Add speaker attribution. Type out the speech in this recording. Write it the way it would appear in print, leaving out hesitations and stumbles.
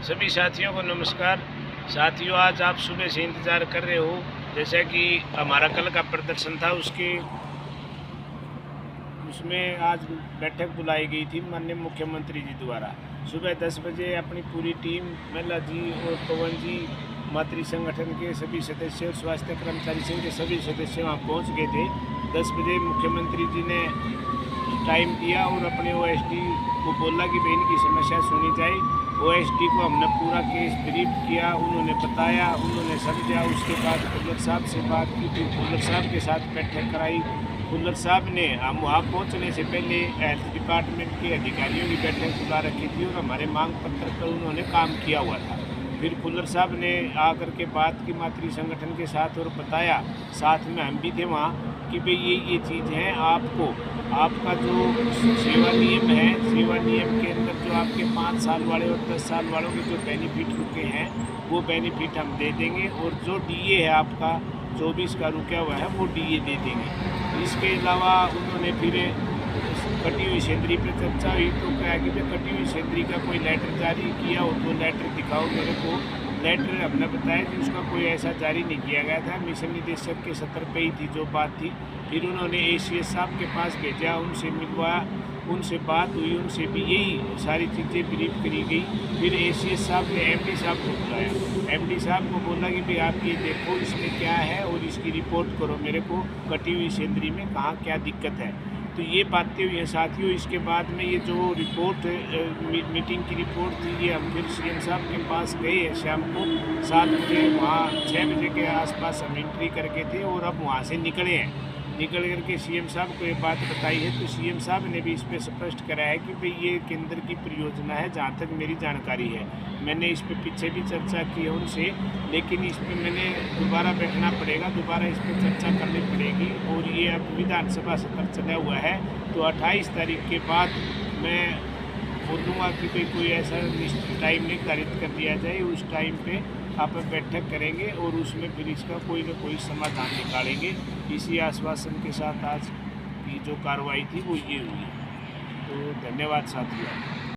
Speaker 1: सभी साथियों को नमस्कार। साथियों, आज आप सुबह से इंतज़ार कर रहे हो, जैसा कि हमारा कल का प्रदर्शन था उसमें आज बैठक बुलाई गई थी माननीय मुख्यमंत्री जी द्वारा। सुबह 10 बजे अपनी पूरी टीम महिला जी और पवन जी, मातृ संगठन के सभी सदस्य और स्वास्थ्य कर्मचारी संघ के सभी सदस्य वहाँ पहुँच गए थे। 10 बजे मुख्यमंत्री जी ने टाइम दिया और अपने ओएसडी को बोला कि भाई इनकी समस्या सुनी जाए। ओएसडी को हमने पूरा केस ब्रीफ किया, उन्होंने बताया, उन्होंने समझा। उसके बाद खुल्लर साहब से बात की, फिर खुल्लर साहब के साथ बैठक कराई। खुल्लर साहब ने हम वहाँ पहुँचने से पहले हेल्थ डिपार्टमेंट के अधिकारियों की बैठक बुला रखी थी और हमारे मांग पत्र पर उन्होंने काम किया हुआ था। फिर खुल्लर साहब ने आकर के बात की मातृ संगठन के साथ और बताया, साथ में हम भी थे वहाँ, कि भाई ये चीज़ है। आपका जो सेवा नियम है, सेवा नियम के अंदर जो आपके 5 साल वाले और 10 साल वालों के जो बेनिफिट रुके हैं वो बेनिफिट हम दे देंगे, और जो डीए है आपका 24 का रुका हुआ है वो डीए दे देंगे। इसके अलावा उन्होंने फिर कटी हुई सैलरी पर चर्चा हुई, तो क्या कि भाई कटी हुई सैलरी का कोई लेटर जारी किया हो तो लेटर दिखाओ मेरे को। लेटर हमने बताया कि उसका कोई ऐसा जारी नहीं किया गया था, मिशन निदेशक के सत्र पे ही थी जो बात थी। फिर उन्होंने एसीएस साहब के पास भेजा, उनसे मिलवाया, उनसे बात हुई, उनसे भी यही सारी चीज़ें ब्रीफ करी गई। फिर एसीएस साहब ने एमडी साहब को बुलाया, एमडी साहब को बोला कि भाई आप ये देखो इसमें क्या है और इसकी रिपोर्ट करो मेरे को, कटी हुई सैलरी में कहाँ क्या दिक्कत है। तो ये बातें हुई हैं साथियों। इसके बाद में ये जो रिपोर्ट मीटिंग की रिपोर्ट थी, ये हम फिर सीएम साहब के पास गए हैं शाम को 7 बजे, वहाँ 6 बजे के आसपास हम एंट्री करके थे और अब वहाँ से निकले हैं। निकल करके सीएम साहब को ये बात बताई है, तो सीएम साहब ने भी इस पर स्पष्ट कराया है कि भाई ये केंद्र की परियोजना है, जहाँ तक मेरी जानकारी है। मैंने इस पर पीछे भी चर्चा की है उनसे, लेकिन इस पर मैंने दोबारा बैठना पड़ेगा, दोबारा इस पर चर्चा करनी पड़ेगी। और ये अब विधानसभा सत्र चला हुआ है, तो 28 तारीख के बाद मैं बोलूँगा कि भाई कोई ऐसा टाइम निर्धारित कर दिया जाए, उस टाइम पे आप बैठक करेंगे और उसमें फिर इसका कोई न कोई समाधान निकालेंगे। इसी आश्वासन के साथ आज की जो कार्रवाई थी वो ये हुई। तो धन्यवाद साथियों।